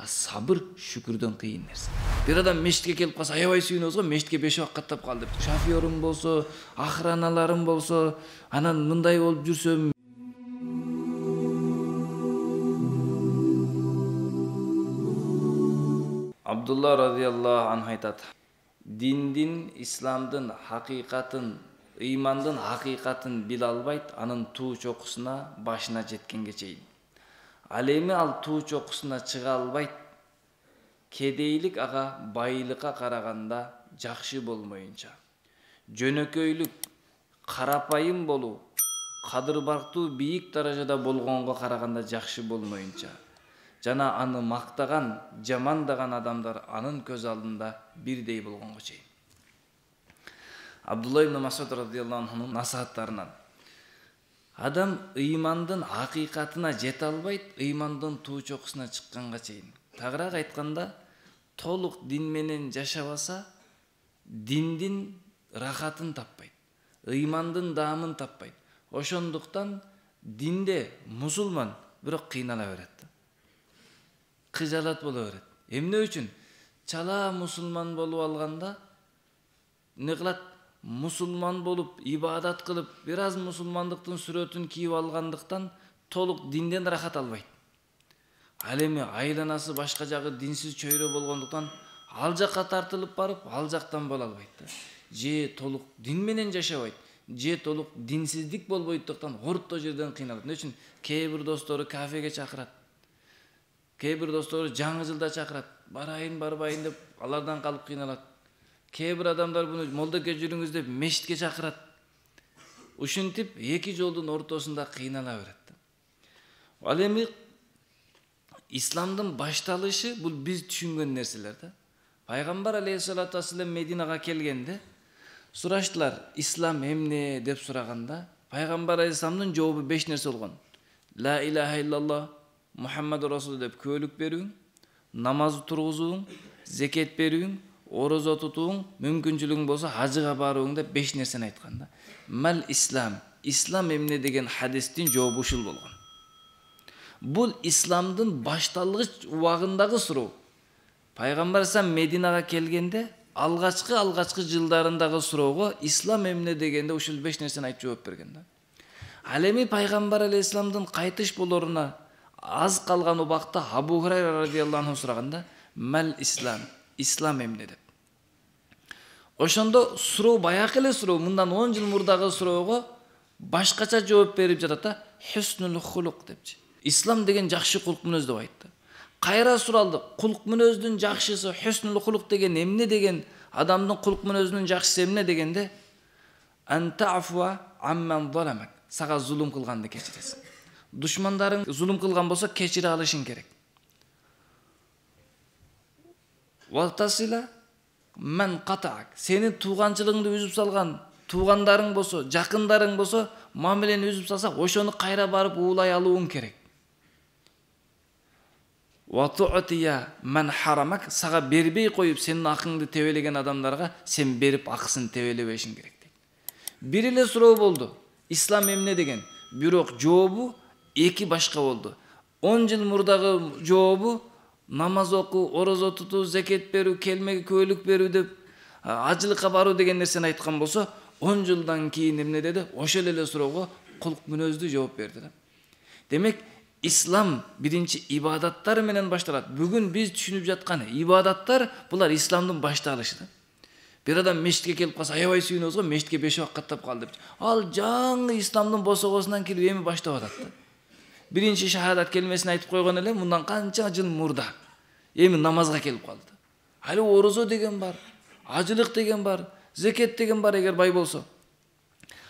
Sabır şükürden kıyın nerse. Bir adam meşitke kelip kalsa aябай sүйүнөбүз го, meşitke 5 вакыт каттап калды. Шофёрум болсо, охраналарым болсо, анан мындай болуп жүрсөм. Abdullah radıyallahu anh aytat. Dindin, İslamdın hakikatın, iymandın hakikatın bil albayt, anın tuu çokusuna başına jetkenge çeyin. Alemi al tuu çokusuna çıga albayt. Kedeylik ağa bayılığa karaganda jakşı bolmoyunca. Jönököylük, karapayım bolu, kadırbarktуу biyik darajada bolgongo karaganda jakşı bolmoyunca. Жана аны мактаган, жамандаган адамдар анын көз алдында бирдей болгонго чейин. Абдулла ибн Масуд радıyallahu anh'нын насааттарынан. Адам ыймандын акыйкатына жете албайт, ыймандын туу чокусуна чыкканга чейин. Тагыраак айтканда, толук дин менен жашабаса, диндин рахатын таппайт, ыймандын даамын таппайт. Ошондуктан динде мусулман бирок кыйнала берет. Кыжалат боло берет. Эмне үчүн? Чала мусулман болуп алганда эмне кылат? Мусулман болуп, ибадат кылып, бир аз мусулмандыктын сүрөтүн кийип алгандыктан толук динден рахат албайт. Ал эми айланасы башка жагы динсиз чөйрө болгондуктан ал жакка тартылып барып, ал жактан боло албайт. Же толук дин менен жашабайт, же толук динсиздик болбойдуктан орто жерден кыйналат. Эмне үчүн? Кээ бир достору кафеге чакырат. Кээ бир достору жаңы жылда чакырат. Барайын, барбайын деп алардан калып кыйналат. Кээ бир адамдар буну молдоке жүрүңүз деп мешитке чакырат. Ушинтип эки жолдун ортосунда кыйнала берет. Ал эми исламдын башталышы бул биз түшүнгөн нерселер да. Пайгамбар алейхиссалату вассалам Мединага келгенде сураштылар, ислам эмне деп сураганда, Пайгамбар алейхиссаламдын жообу 5 нерсе болгон. Ла илаха иллаллах Muhammed Rasul деп көйлүк берүүң, намаз тургузууң, зекет берүүң, орозо тутууң, мүмкүнчүлүгүң болсо хажыга барууң деп 5 нерсени айткан да. Мал ислам, ислам эмне деген хадистин жообу ушул болгон. Бул исламдын башталгыч убагындагы суроо. Пайгамбар сам Мединага келгенде алгачкы жылдарындагы суроого ислам эмне дегенде ушул 5 нерсени айтып жооп берген да. Ал эми Пайгамбар алейхиссаламдын кайтыш болоруна аз калган убакта Абу Хурайра радıyallahu anh сураганда, мал ислам, ислам эмне деп. Ошондо суроо баягы эле суроо, мындан 10 жыл мурдагы суроого башкача жооп берип жатат да, хуснул хулук депчи. Ислам деген жакшы кулк мүнөз деп айтты. Кайра суралды, кулк мүнөздүн жакшысы хуснул хулук деген эмне деген, адамдын кулк мүнөзүнүн жакшысы эмне дегенде, антафва амман заламак, сага зулум кылганды кечиресиң. Душмандарың зулум кылган болсо кечире алышың керек. Валтасила мен катаак, сенин тууганчылыгыңды үзүп салган туугандарың болсо, жакындарың болсо, мамилени үзүп салса, ошону кайра барып уулай алууң керек. Ватуатия мен харамак, сага бербей коюп сенин акыңды тебелеген адамдарга сен берип акысын тебелебешиң керек. Бир эле суроо болду. Ислам эмне деген? Бирок жообу эки башка болду. 10 жыл мурдагы жообу намаз окуу, орозо тутуу, зекет берүү, келмеге көйлүк берүү деп ажылыкка баруу деген нерсени айткан болсо, 10 жылдан кийин эмне деди? Ошол эле суроого кулк мүнөздүү жооп берди да. Демек, ислам биринчи ибадаттар менен башталат. Бүгүн биз түшүнүп жаткан ибадаттар булар исламдын башталышы да. Bir adam meşitke kelip kalsa aябай sүйүнөбүз го, meşitke 5 вакыт каттап калды деп. Ал жаңы исламдын босогосунан келип эми баштап атат да. Биринчи шахадат келмесин айтып койгон эле мындан канча жыл мурда. Эми намазга келип калды. Али орозо деген бар, ажылык деген бар, зекет деген бар эгер бай болсо.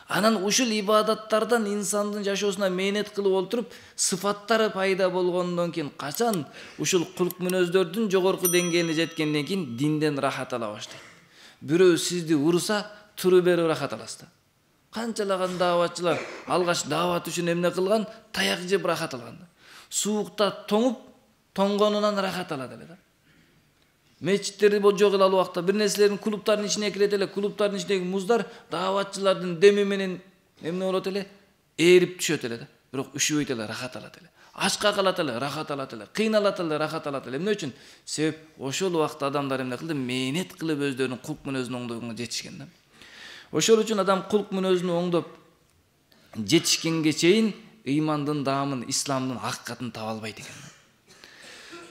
Анан ушул ибадаттардан инсандын жашоосуна мээнет кылып олтуруп, сыфаттары пайда болгондон кийин качан ушул кулк мүнөздөрдүн жогорку деңгээлине жеткенден кийин динден рахат ала баштайт. Бирөө сизди урса, туруп берип рахат аласыз. Канчалаган дааватчылар алгач даават үчүн эмне кылган? Таяк жеп рахат алган. Суукта тоңуп, тоңгонунан рахат алат эле да. Мечиттерди жок эле ал убакта бир нерселердин клубтардын ичине кирет эле, клубтардын ичиндеги муздар дааватчылардын деми менен эмне болот эле? Ээрип түшөт эле да. Бирок үшүбөйт эле, рахат алат эле. Ачка калат эле, рахат алат эле, кыйналат эле, рахат алат эле. Эмне үчүн? Себеп ошол убакта адамдар эмне кылды? Мээнет кылып өздөрүнүн кулк мүнөзүн оңдогонго жетишкен да. Ошол үчүн адам кулк мүнөзүн оңдоп жетишкенге чейин ыймандын даамын, исламдын акыйкатын таба албайт экен.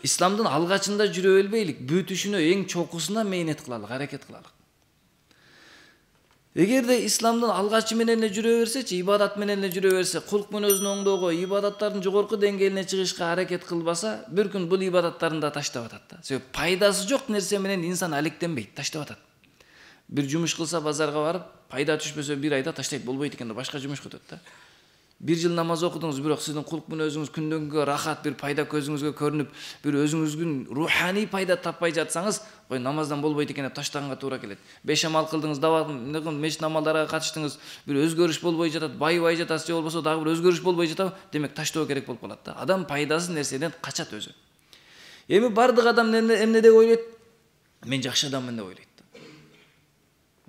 Исламдын алгачында жүрө билбейлик, бүтүшүнө эң чокусуна мээнет кылалык, аракет кылалык. Эгерде исламдын алгачы менен эле жүрө берсечи, ибадат менен эле жүрө берсе, кулк мүнөзүн оңдоого, ибадаттардын жогорку деңгээлине чыгышка аракет кылбаса, бир күн бул ибадаттарын да таштап атат да. Себеп пайдасы жок нерсе менен инсан алектенбейт, таштап атат. Бир жумуш кылса базарга барып, пайда түшпөсө бир айда таштайт, болбойт экен да, башка жумушка өтөт да. Бир жыл намаз окудуңуз, бирок сиздин кулк мүнөзүңүз күндөн күнгө рахат, бир пайда көзүңүзгө көрүнүп, бир өзүңүздүн руханий пайда таппай жатсаңыз, ой намаздан болбойт экен деп таштаганга туура келет. 5 амал кылдыңыз, мешит амалдарга катыштыңыз, бир өзгөрүш болбой жатат, байыбай жатасыз, же болбосо дагы бир өзгөрүш болбой жатат, демек таштоо керек болуп калат да. Адам пайдасыз нерседен качат өзү. Эми бардык адам эмне деп ойлойт? Мен жакшы адаммын деп ойлойт.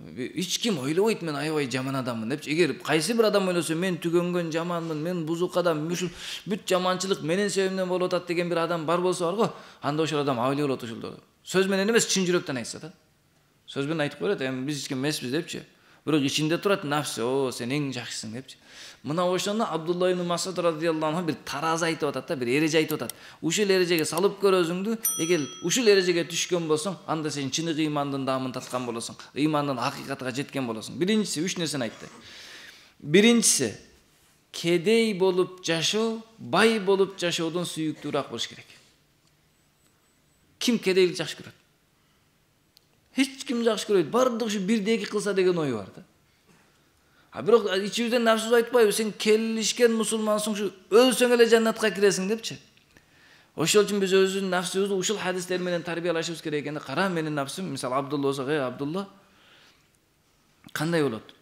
Hiç kim ойлобойт мен аябай жаман адаммын депчи. Эгер кайсы бир адам ойлосо мен түгөнгөн жаманмын, мен бузук адам, бүт жаманчылык менин себебимден болуп атат деген бир адам бар болсо бар го, анда ошол адам авлия болот ошолдо. Сөз менен эмес, чын жүрөктөн айтса да. Сөз менен айтып коет, эми биз эч ким эмеспиз депчи. Бирок ичинде турат нафсы, о, сен эң жакшысың депчи. Мына ошондо Абдулла ибн Масуд радыйаллаху анху бир таразы айтып атат да, бир эреже айтып атат. Ушул эрежеге салып көр өзүңдү, эгер ушул эрежеге түшкөн болсоң, анда сен чыныгы ыймандын даамын таткан болосуң, ыймандын акыйкатыга жеткен болосуң. Биринчиси 3 нерсени айтты. Биринчиси, кедей болуп жашоо, бай болуп жашоодон сүйүктүүрөөк болуш керек. Ким кедейлик жакшы көрөт? Hiç kim жакшы көрөйт. Бардык ушу бирде эки кылса деген ой бар да. Бирок ичибизден нафсыз айтпайбы, сен келишкен мусулмансың, ушу өлсөң эле жаннатка киресиң депчи. Ошол үчүн биз өзүбүздүн нафсыбызды ушул хадистер менен тарбиялашыбыз керек экен. Кара менин нафсым, мисалы Абдулла болсо, Абдулла кандай болот?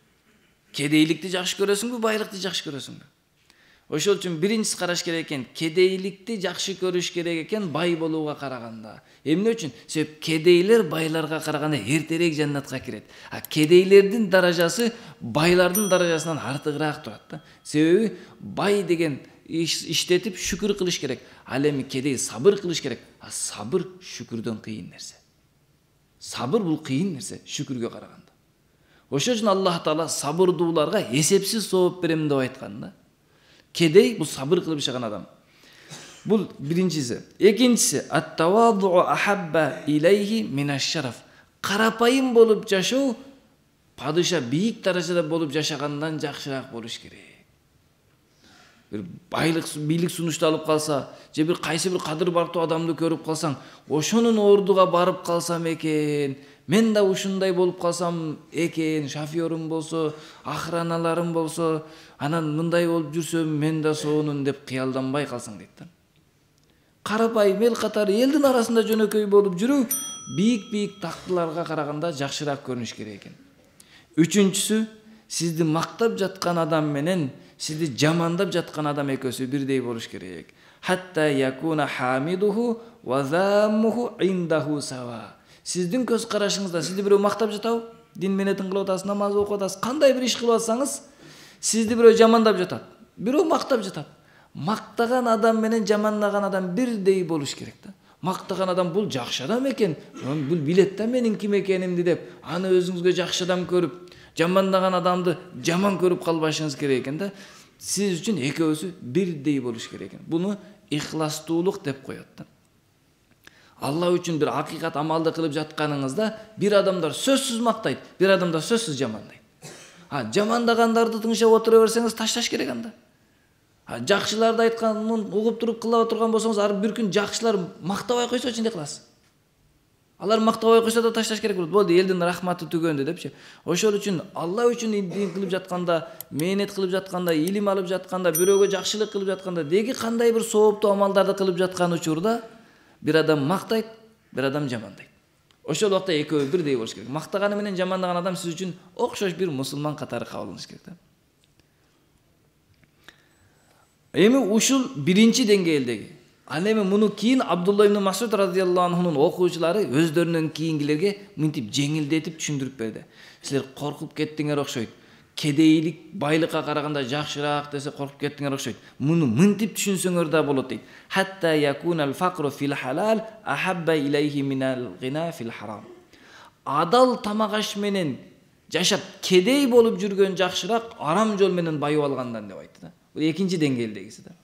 Кедейликти жакшы көрөсүңбү, байлыкты жакшы көрөсүңбү? Ошол үчүн биринчиси караш керек экен, кедейликти жакшы көрүш керек экен бай болууга караганда. Эмне үчүн? Себеп кедейлер байларга караганда эртерээк жаннатка кирет. А кедейлердин даражасы байлардын даражасынан артыгыраак турат да. Себеби бай деген иштетип шүкүр кылыш керек. Ал эми кедей сабыр кылыш керек. А сабыр шүкүрдөн кыйын нерсе. Сабыр бул кыйын нерсе шүкүргө караганда. Ошол үчүн Аллах Таала сабырдууларга эсепсиз сооп берем деп айткан да. Кедей бул сабыр кылып жашаган адам. Бул биринчиси. Экинчиси, ат-таваду ахабба илейхи минаш-шараф. Карапайым болуп жашоо падыша бийик даражада болуп жашагандан жакшыраак болуш керек. Бир бийлик сунушталып калса, же бир кайсы бир кадыр бартуу адамды көрүп калсаң, ошонун ордуга барып калсам экен, мен да ушундай болуп калсам экен, шофёрум болсо, охраналарым болсо, анан мындай болуп жүрсөм мен да сонун деп кыялданбай калсаң дейт да. Карапайым эл катары элдин арасында жөнөкөй болуп жүрүү бийик тактыларга караганда жакшыраак көрүнүш керек экен. Үчүнчүсү, сизди мактап жаткан адам менен сизди жамандап жаткан адам экөөсү бирдей болуш керек. Хатта якуна хамидуху ва заммуху индаху сава. Сиздин көз карашыңызда сизди бирөө мактап жатабы? Дин менетин кылып атасыз, намаз окуп атасыз, кандай бир иш кылып атсаңыз, сизди бирөө жамандап жатат, бирөө мактап жатат. Мактаган адам менен жамандаган адам бирдей болуш керек да. Мактаган адам бул жакшы адам экен, бул билет да менин ким экенимди деп, аны өзүңүзгө жакшы адам көрүп, жамандаган адамды жаман көрүп калбашыңыз керек экен да. Сиз үчүн экөөсү бирдей болуш керек экен. Буну ихластуулук деп коет да. Алла үчүн бир акыйкат амалды кылып жатканыңызда бир адамдар сөзсүз мактайт, бир адамдар сөзсүз жамандайт. Жамандагандарды тыңшап отура берсеңиз ташташ керек анда. Жакшыларды айтканын угуп туруп кыла турган болсоңуз, ар бир күн жакшылар мактабай койсо чындай кыласыз. Алар мактабай койсо да ташташ керек болот. Болду, элдин рахматы түгөндү депчи. Ошол үчүн Алла үчүн дин кылып жатканда, мээнет кылып жатканда, илим алып жатканда, бирөөгө жакшылык кылып жатканда, деги кандай бир сооптуу амалдарды кылып жаткан учурда бир адам мактайт, бир адам жамандайт. Ошол убакта экөө бирдей болуш керек. Мактаганы менен жамандаган адам сиз үчүн окшош бир мусулман катары кабылыныш керек да. Эми ушул биринчи деңгээлдеги. Ал эми муну кийин Абдулла ибн Масуд радыйаллаху анхунун окуучулары өздөрүнөн кийингилерге мынтип жеңилдетип түшүндүрүп берди. Силер коркуп кеттиңер окшойт. кедейлик байлыкка караганда жакшыраак десе коркуп кеттиңер окшойт. Муну мынтип түшүнсөңөр да болот дейт. Хатта якунал факру фил халал ахабба илейхи минал гина фил харам. Адал тамак аш менен жашап кедей болуп жүргөн жакшыраак арам жол менен байып алгандан деп айтты да. Бул экинчи деңгээлдегиси да.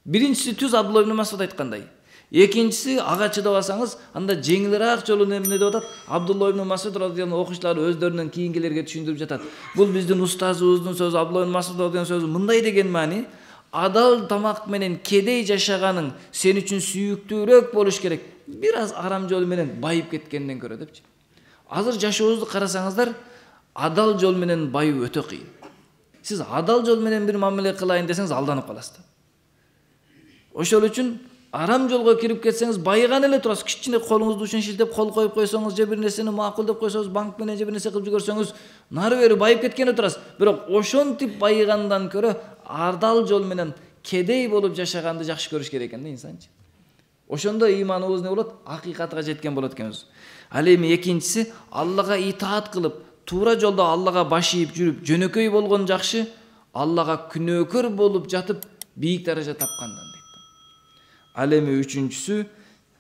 Биринчиси түз Абдулла ибн Масуд айткандай. Экинчиси ага чыдабасаңыз, анда жеңилирээк жолун эмне деп атат? Абдулла ибн Масуд радыйаллаху окуучулары өздөрүнүн кийинкилерге түшүндүрүп жатат. Бул биздин устазыбыздын сөзү, Абдулла ибн Масуд радыйаллаху сөзү мындай деген маани: адал тамак менен кедей жашаганың сен үчүн сүйүктүүрөөк болуш керек. Бир аз арам жол менен байып кеткенден көрө депчи. Азыр жашообузду карасаңыздар, адал жол менен байуу өтө кыйын. Сиз адал жол менен бир мамиле кылайын десеңиз алданып каласыз. Ошол үчүн арам жолго кирип кетсеңиз байыган эле турасыз. Кичине колуңузду ушун шилтеп кол коюп койсоңуз, же бир нерсени макулдап койсоңуз, банк менен же бир нерсе кылып жүрсөңүз, нары бери байып кеткен турасыз. Бирок ошентип байыгандан көрө адал жол менен кедей болуп жашаганды жакшы көрүш керек экен да инсанчы. Ошондо ыйманыбыз не болот? Акыйкатка жеткен болот экенбиз. Ал эми экинчиси, Аллага итаат кылып, туура жолдо Аллага баш ийип жүрүп, жөнөкөй болгон жакшы, Аллага күнөөкөр болуп жатып, бийик даража тапкандан дейт. Ал эми үчүнчүсү,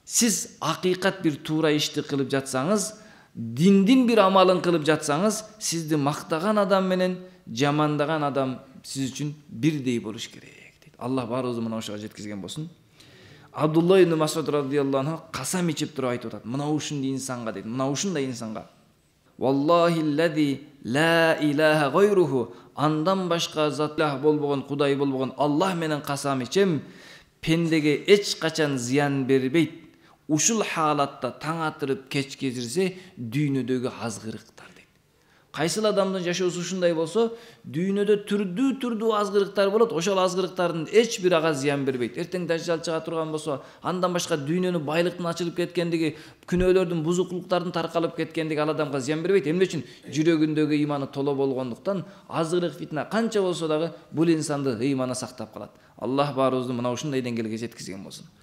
сиз акыйкат бир туура ишти кылып жатсаңыз, диндин бир амалын кылып жатсаңыз, сизди мактаган адам менен жамандаган адам сиз үчүн бирдей болуш керек дейт. Аллах баарыбызды мына ошого жеткизген болсун. Абдулла ибн Масуд радыйаллаху анху касам ичип туруп айтып атат. Мына ушундай инсанга дейт. Мына ушундай инсанга. Валлахи аллази ла илаха гайруху. Андан башка зат болбогон, Кудай болбогон Аллах менен касам ичем. Пендеге эч качан зыян бербейт. Ушул халатта таң атырып кеч кезирсе, дүйнөдөгү азгырыктар дейт. Кайсыл адамдын жашоосу ушундай болсо, дүйнөдө түрдүү азгырыктар болот. Ошол азгырыктардын эч бир ага зыян бербейт. Эртең дажжал чыга турган болсо, андан башка дүйнөнүн байлыктын ачылып кеткендиги, күнөөлөрдүн, бузукулуктардын таркалып кеткендиги ал адамга зыян бербейт. Эмне үчүн? Жүрөгүндөгү ыйманы толо болгондуктан азгырык фитна канча болсо дагы бул инсанды ыйманы сактап калат. Аллах баарыбызды мына ушундай деңгээлге жеткизген болсун.